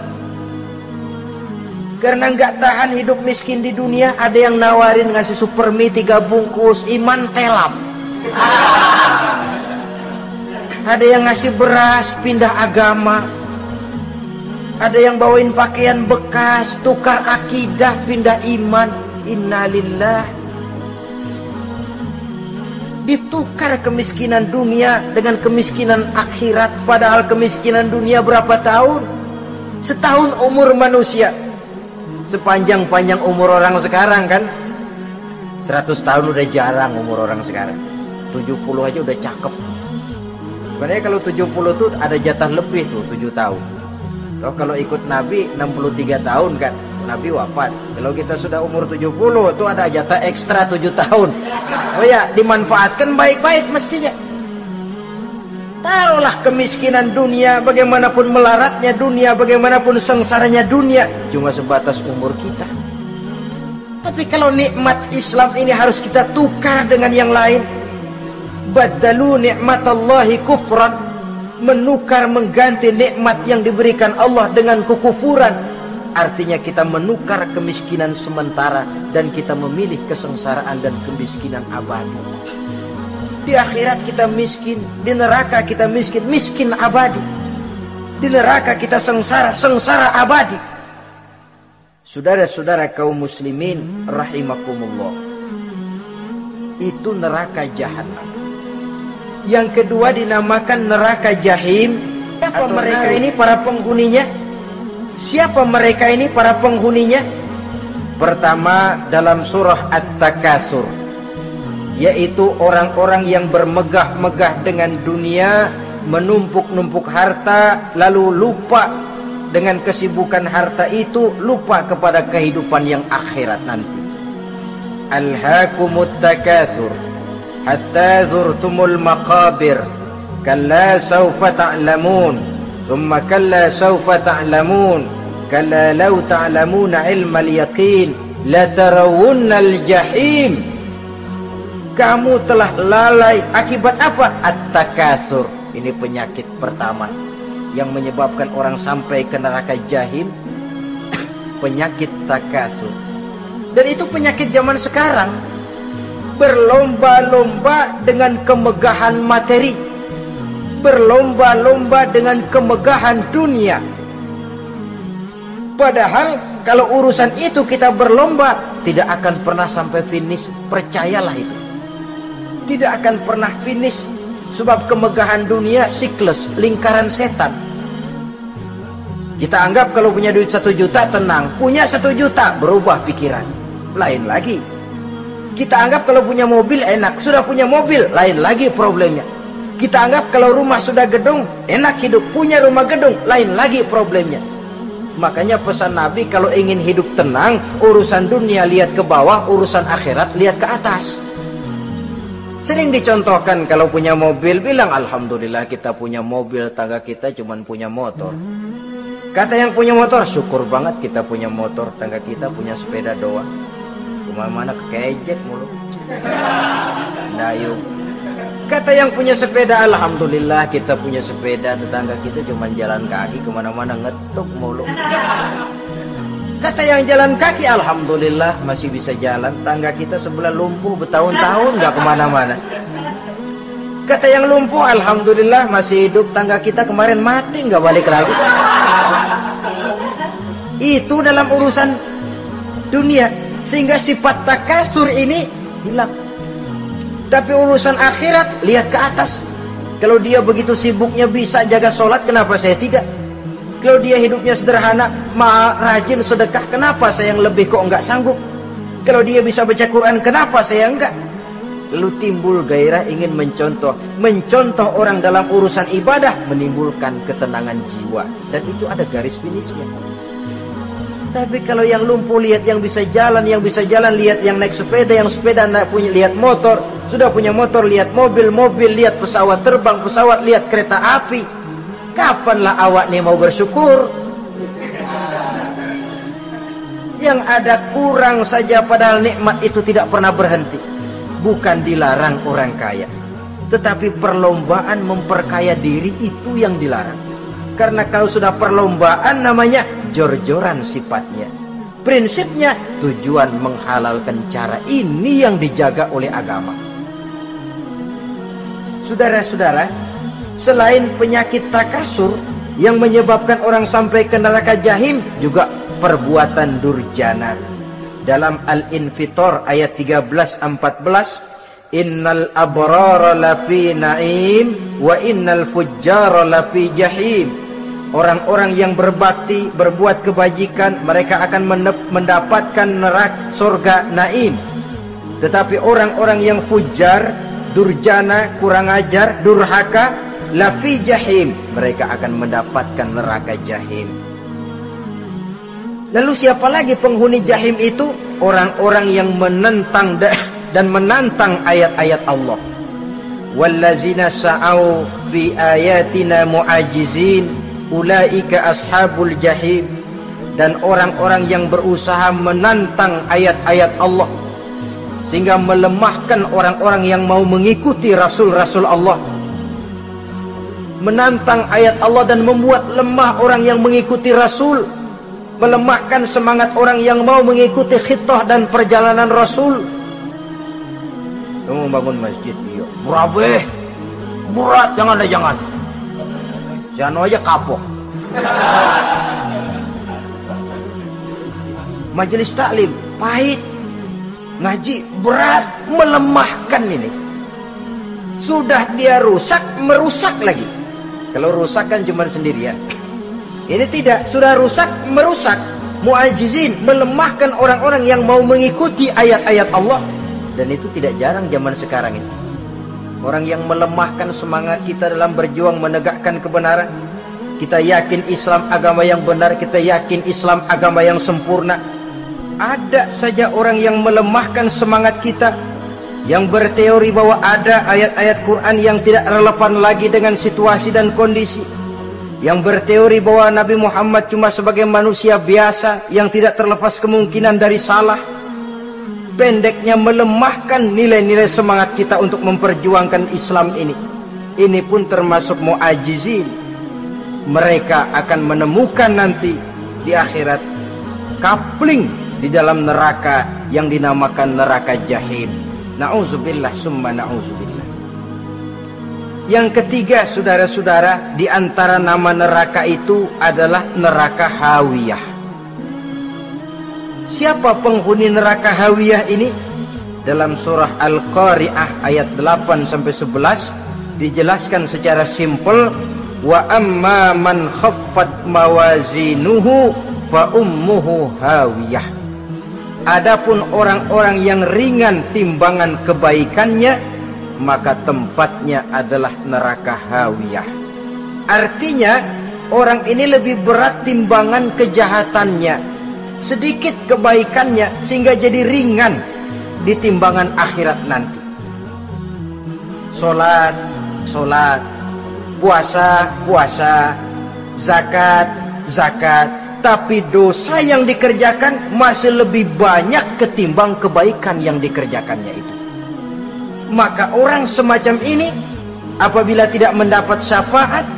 Karena nggak tahan hidup miskin di dunia, ada yang nawarin ngasih supermi 3 bungkus, iman telap. Ada yang ngasih beras, pindah agama. Ada yang bawain pakaian bekas, tukar akidah, pindah iman. Innalillah. Ditukar kemiskinan dunia dengan kemiskinan akhirat. Padahal kemiskinan dunia berapa tahun? Setahun umur manusia. Sepanjang-panjang umur orang sekarang kan. 100 tahun udah jarang umur orang sekarang. 70 aja udah cakep. Sebenarnya kalau 70 tuh ada jatah lebih tuh, 7 tahun. Kalau ikut Nabi 63 tahun kan, Nabi wafat. Kalau kita sudah umur 70 tuh ada jatah ekstra 7 tahun. Oh ya, dimanfaatkan baik-baik mestinya. Taruhlah kemiskinan dunia, bagaimanapun melaratnya dunia, bagaimanapun sengsaranya dunia, cuma sebatas umur kita. Tapi kalau nikmat Islam ini harus kita tukar dengan yang lain. Baddalu ni'matallahi kufran, menukar, mengganti nikmat yang diberikan Allah dengan kekufuran. Artinya kita menukar kemiskinan sementara dan kita memilih kesengsaraan dan kemiskinan abadi. Di akhirat kita miskin, di neraka kita miskin, miskin abadi. Di neraka kita sengsara, sengsara abadi. Saudara-saudara kaum muslimin rahimakumullah, itu neraka jahanam. Yang kedua dinamakan neraka jahim. Siapa mereka ini para penghuninya? Siapa mereka ini para penghuninya? Pertama dalam surah At-Takasur, yaitu orang-orang yang bermegah-megah dengan dunia, menumpuk-numpuk harta, lalu lupa dengan kesibukan harta itu, lupa kepada kehidupan yang akhirat nanti. Alhaakumut takasur hatta zurtumul maqabir kalla sawfa ta'lamun thumma kalla sawfa ta'lamun kalla law ta'lamuna ilmal yaqin la tarawunnal jahim. Kamu telah lalai akibat apa? At-takasur. Ini penyakit pertama yang menyebabkan orang sampai ke neraka jahim. Penyakit takasur. Dan itu penyakit zaman sekarang. Berlomba-lomba dengan kemegahan materi, berlomba-lomba dengan kemegahan dunia. Padahal kalau urusan itu kita berlomba, tidak akan pernah sampai finish. Percayalah itu, tidak akan pernah finish. Sebab kemegahan dunia siklus, lingkaran setan. Kita anggap kalau punya duit 1 juta tenang, punya 1 juta berubah pikiran, lain lagi. Kita anggap kalau punya mobil enak, sudah punya mobil, lain lagi problemnya. Kita anggap kalau rumah sudah gedung, enak hidup, punya rumah gedung, lain lagi problemnya. Makanya pesan Nabi, kalau ingin hidup tenang, urusan dunia lihat ke bawah, urusan akhirat lihat ke atas. Sering dicontohkan kalau punya mobil, bilang alhamdulillah kita punya mobil, tangga kita cuma punya motor. Kata yang punya motor, syukur banget kita punya motor, tangga kita punya sepeda doang. Kemana-mana kekejek mulu. Dayung. Kata yang punya sepeda, alhamdulillah kita punya sepeda, tetangga kita cuma jalan kaki, kemana-mana ngetuk mulu. Kata yang jalan kaki, alhamdulillah masih bisa jalan, tangga kita sebelah lumpuh bertahun-tahun gak kemana-mana. Kata yang lumpuh, alhamdulillah masih hidup, tangga kita kemarin mati gak balik lagi. Itu dalam urusan dunia. Sehingga sifat takasur ini hilang. Tapi urusan akhirat, lihat ke atas. Kalau dia begitu sibuknya bisa jaga sholat, kenapa saya tidak? Kalau dia hidupnya sederhana, rajin sedekah, kenapa saya yang lebih kok enggak sanggup? Kalau dia bisa baca Quran, kenapa saya enggak? Lalu timbul gairah ingin mencontoh. Mencontoh orang dalam urusan ibadah menimbulkan ketenangan jiwa. Dan itu ada garis finishnya. Tapi kalau yang lumpuh lihat yang bisa jalan, lihat yang naik sepeda, yang sepeda punya lihat motor, sudah punya motor lihat mobil, lihat pesawat terbang, lihat kereta api. Kapanlah awak nih mau bersyukur? Yang ada kurang saja, padahal nikmat itu tidak pernah berhenti. Bukan dilarang orang kaya, tetapi perlombaan memperkaya diri itu yang dilarang. Karena kalau sudah perlombaan namanya jor-joran sifatnya. Prinsipnya tujuan menghalalkan cara ini yang dijaga oleh agama. Saudara-saudara, selain penyakit takasur yang menyebabkan orang sampai ke neraka jahim, juga perbuatan durjana. Dalam Al-Infitor ayat 13-14, innal abrara lafi na'im wa innal fujjara lafi jahim. Orang-orang yang berbakti, berbuat kebajikan, mereka akan mendapatkan neraka surga naim. Tetapi orang-orang yang fujar, durjana, kurang ajar, durhaka, lafi jahim, mereka akan mendapatkan neraka jahim. Lalu siapa lagi penghuni jahim itu? Orang-orang yang menentang dan menantang ayat-ayat Allah. Wallazina sa'au fi ayatina mu'ajizin ulaika ashabul jahim. Dan orang-orang yang berusaha menantang ayat-ayat Allah sehingga melemahkan orang-orang yang mau mengikuti rasul-rasul Allah. Menantang ayat Allah dan membuat lemah orang yang mengikuti rasul, melemahkan semangat orang yang mau mengikuti khitah dan perjalanan Rasul. Kamu bangun masjid, iya. Murabeh, berat, jangan. Jangan aja kapok. Majelis taklim, pahit. Ngaji, berat, melemahkan ini. Sudah dia rusak, merusak lagi. Kalau rusak kan cuma sendirian. Ini tidak, sudah rusak, merusak. Mu'ajizin, melemahkan orang-orang yang mau mengikuti ayat-ayat Allah. Dan itu tidak jarang zaman sekarang ini. Orang yang melemahkan semangat kita dalam berjuang menegakkan kebenaran. Kita yakin Islam agama yang benar, kita yakin Islam agama yang sempurna. Ada saja orang yang melemahkan semangat kita, yang berteori bahwa ada ayat-ayat Quran yang tidak relevan lagi dengan situasi dan kondisi, yang berteori bahwa Nabi Muhammad cuma sebagai manusia biasa yang tidak terlepas kemungkinan dari salah. Pendeknya melemahkan nilai-nilai semangat kita untuk memperjuangkan Islam ini. Ini pun termasuk mu'ajizin. Mereka akan menemukan nanti di akhirat kapling di dalam neraka yang dinamakan neraka jahim. Na'udzubillah summa na'udzubillah. Yang ketiga, saudara-saudara, di antara nama neraka itu adalah neraka hawiyah. Siapa penghuni neraka hawiyah ini? Dalam surah Al-Qari'ah ayat 8-11 dijelaskan secara simpel, wa amma man khaffat mawazinuhu fa ummuhu hawiyah. Adapun orang-orang yang ringan timbangan kebaikannya, maka tempatnya adalah neraka hawiyah. Artinya orang ini lebih berat timbangan kejahatannya, sedikit kebaikannya, sehingga jadi ringan di timbangan akhirat nanti. Sholat, puasa, zakat, tapi dosa yang dikerjakan masih lebih banyak ketimbang kebaikan yang dikerjakannya itu. Maka orang semacam ini apabila tidak mendapat syafaat,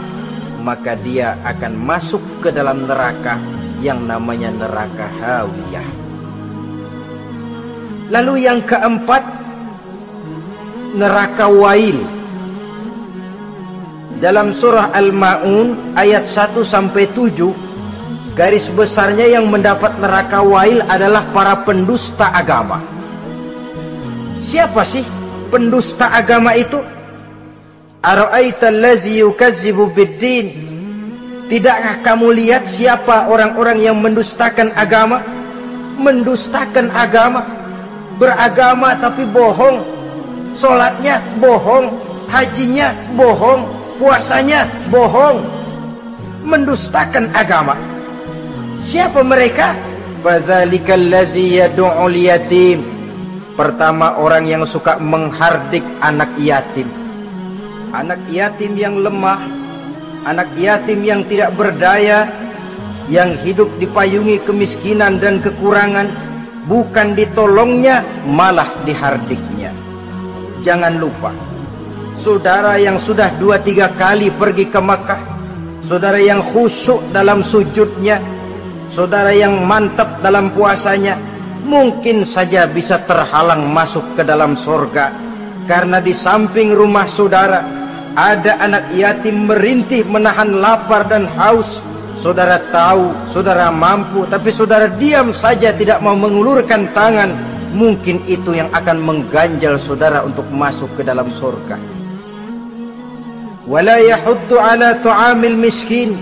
maka dia akan masuk ke dalam neraka yang namanya neraka hawiyah. Lalu yang keempat, neraka wail. Dalam surah Al-Ma'un ayat 1-7 garis besarnya yang mendapat neraka wail adalah para pendusta agama. Siapa sih pendusta agama itu? Ara'aita allazi yukazzibu biddin? Tidakkah kamu lihat siapa orang-orang yang mendustakan agama? Mendustakan agama, beragama tapi bohong, sholatnya bohong, hajinya bohong, puasanya bohong, mendustakan agama. Siapa mereka? Fazalikal ladzi yad'ul yatim. Pertama, orang yang suka menghardik anak yatim. Anak yatim yang lemah, anak yatim yang tidak berdaya, yang hidup dipayungi kemiskinan dan kekurangan, bukan ditolongnya, malah dihardiknya. Jangan lupa, saudara yang sudah 2-3 kali pergi ke Makkah, saudara yang khusyuk dalam sujudnya, saudara yang mantap dalam puasanya, mungkin saja bisa terhalang masuk ke dalam surga, karena di samping rumah saudara ada anak yatim merintih menahan lapar dan haus. Saudara tahu, saudara mampu, tapi saudara diam saja, tidak mau mengulurkan tangan. Mungkin itu yang akan mengganjal saudara untuk masuk ke dalam surga. Wala yahuddu ala tu'amil miskin.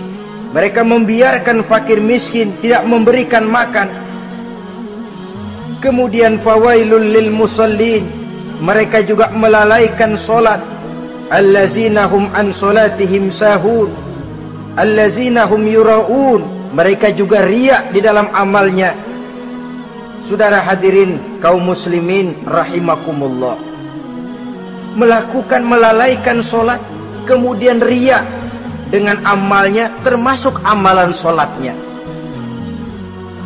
Mereka membiarkan fakir miskin, tidak memberikan makan. Kemudian fawailul lil musallin. Mereka juga melalaikan solat. Allazina hum an solatihim sahun. Allazina hum yura'un. Mereka juga riak di dalam amalnya. Saudara hadirin kaum muslimin rahimakumullah, melalaikan solat, kemudian riak dengan amalnya, termasuk amalan solatnya.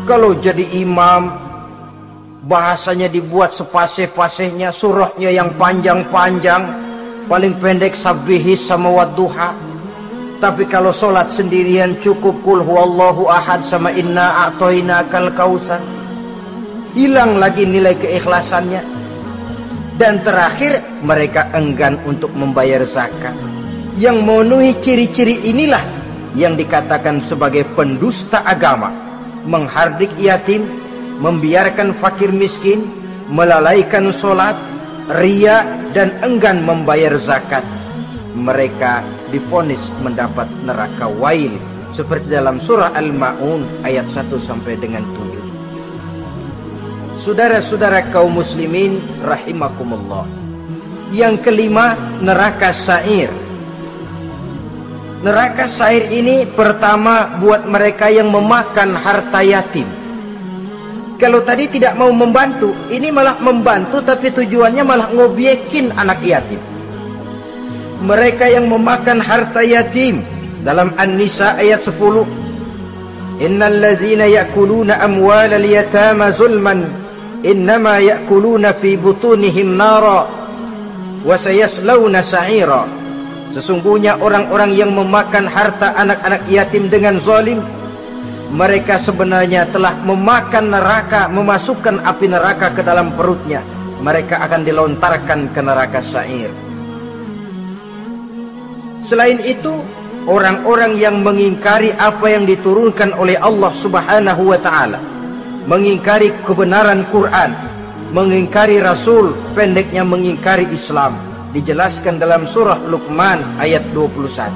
Kalau jadi imam, bahasanya dibuat sepasih-pasihnya, surahnya yang panjang-panjang, paling pendek sabbihis sama wadduha. Tapi kalau solat sendirian cukup qul huwallahu ahad sama inna a'tainakal kautsar. Hilang lagi nilai keikhlasannya. Dan terakhir, mereka enggan untuk membayar zakat. Yang memenuhi ciri-ciri inilah yang dikatakan sebagai pendusta agama. Menghardik yatim, membiarkan fakir miskin, melalaikan solat, riya, dan enggan membayar zakat. Mereka divonis mendapat neraka wail, seperti dalam surah Al-Ma'un ayat 1 sampai dengan 7. Saudara-saudara kaum muslimin rahimakumullah. Yang kelima, neraka sa'ir. Neraka sa'ir ini pertama buat mereka yang memakan harta yatim. Kalau tadi tidak mau membantu, ini malah membantu, tapi tujuannya malah ngobyekin anak yatim. Mereka yang memakan harta yatim, dalam An-Nisa ayat 10, innal ladzina ya'kuluna amwalal yatama zulman innama ya'kuluna fi butunihim nara wa sayaslawna sa'ira. Sesungguhnya orang-orang yang memakan harta anak-anak yatim dengan zalim, mereka sebenarnya telah memakan neraka, memasukkan api neraka ke dalam perutnya. Mereka akan dilontarkan ke neraka sa'ir. Selain itu, orang-orang yang mengingkari apa yang diturunkan oleh Allah Subhanahu wa ta'ala, mengingkari kebenaran Quran, mengingkari Rasul, pendeknya mengingkari Islam, dijelaskan dalam surah Luqman ayat 21.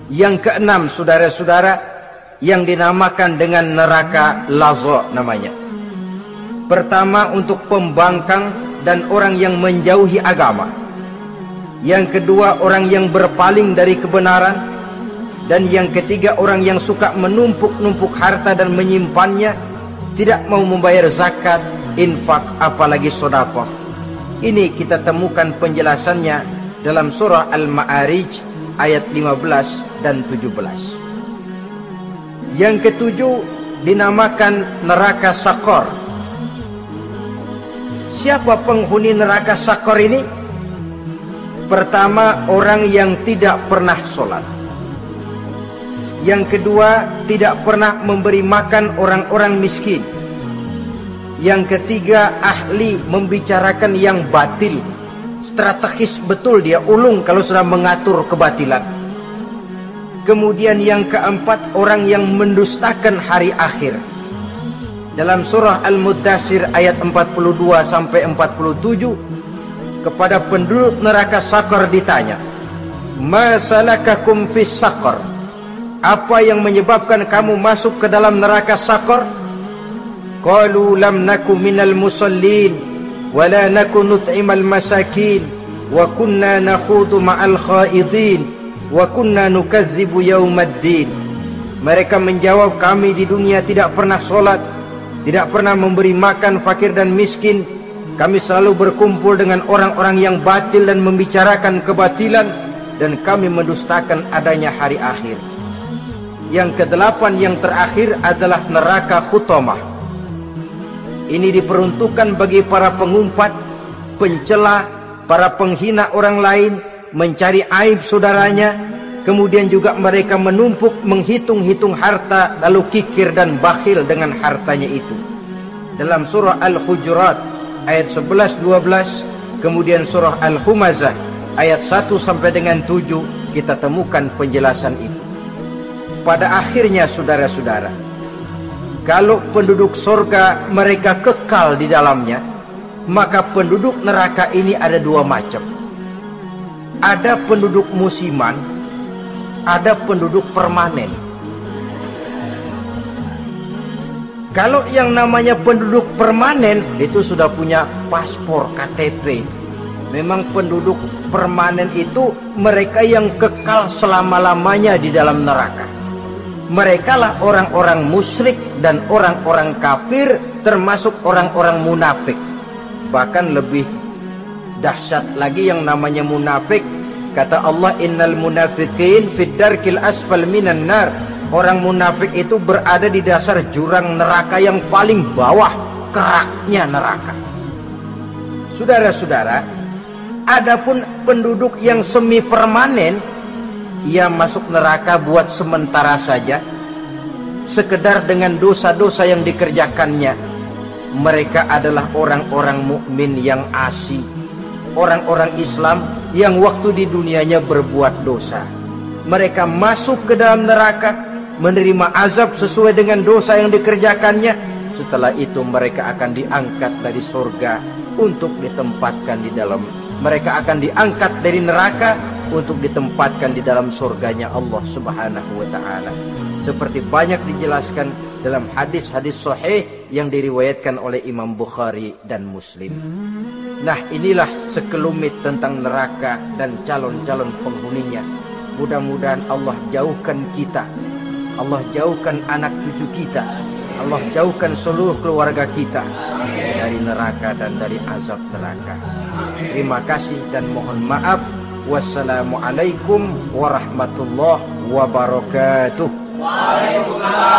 Yang keenam, saudara-saudara, yang dinamakan dengan neraka laza namanya. Pertama, untuk pembangkang dan orang yang menjauhi agama. Yang kedua, orang yang berpaling dari kebenaran. Dan yang ketiga, orang yang suka menumpuk-numpuk harta dan menyimpannya, tidak mau membayar zakat, infak, apalagi sedekah. Ini kita temukan penjelasannya dalam surah Al-Ma'arij ayat 15 dan 17. Yang ketujuh dinamakan neraka Sakor. Siapa penghuni neraka Sakor ini? Pertama, orang yang tidak pernah sholat. Yang kedua, tidak pernah memberi makan orang-orang miskin. Yang ketiga, ahli membicarakan yang batil. Strategis betul dia, ulung kalau sudah mengatur kebatilan. Kemudian yang keempat, orang yang mendustakan hari akhir. Dalam surah Al-Muddatsir ayat 42 sampai 47, kepada penduduk neraka Saqar ditanya, "Ma salakakum fis Saqar?" Apa yang menyebabkan kamu masuk ke dalam neraka Saqar? Qalu lam naku minal musallin wa la naku nut'imal masakin wa kunna nakhudu ma'al khaidin wa kunna nukadzibu yaumaddin. Mereka menjawab, kami di dunia tidak pernah sholat, tidak pernah memberi makan fakir dan miskin. Kami selalu berkumpul dengan orang-orang yang batil dan membicarakan kebatilan, dan kami mendustakan adanya hari akhir. Yang kedelapan, yang terakhir adalah neraka Khutamah. Ini diperuntukkan bagi para pengumpat, pencela, para penghina orang lain, mencari aib saudaranya, kemudian juga mereka menumpuk, menghitung-hitung harta, lalu kikir dan bakhil dengan hartanya itu. Dalam surah Al-Hujurat ayat 11-12, kemudian surah Al-Humazah ayat 1 sampai dengan 7, kita temukan penjelasan itu. Pada akhirnya saudara-saudara, kalau penduduk surga mereka kekal di dalamnya, maka penduduk neraka ini ada dua macam. Ada penduduk musiman, ada penduduk permanen. Kalau yang namanya penduduk permanen itu sudah punya paspor KTP. Memang penduduk permanen itu mereka yang kekal selama-lamanya di dalam neraka. Mereka lah orang-orang musyrik dan orang-orang kafir, termasuk orang-orang munafik. Bahkan lebih dahsyat lagi yang namanya munafik. Kata Allah, innal munafiqin fid darkil asfal minan nar. Orang munafik itu berada di dasar jurang neraka yang paling bawah, keraknya neraka. Saudara-saudara, adapun penduduk yang semi permanen, ia masuk neraka buat sementara saja, sekedar dengan dosa-dosa yang dikerjakannya. Mereka adalah orang-orang mukmin yang asli, orang-orang Islam yang waktu di dunianya berbuat dosa. Mereka masuk ke dalam neraka, menerima azab sesuai dengan dosa yang dikerjakannya. Setelah itu mereka akan diangkat dari surga untuk ditempatkan di dalam, mereka akan diangkat dari neraka untuk ditempatkan di dalam surganya Allah Subhanahu wa ta'ala. Seperti banyak dijelaskan dalam hadis-hadis sahih yang diriwayatkan oleh Imam Bukhari dan Muslim. Nah, inilah sekelumit tentang neraka dan calon-calon penghuninya. Mudah-mudahan Allah jauhkan kita, Allah jauhkan anak cucu kita, Allah jauhkan seluruh keluarga kita dari neraka dan dari azab neraka. Terima kasih dan mohon maaf. Wassalamualaikum warahmatullahi wabarakatuh. Waalaikumsalam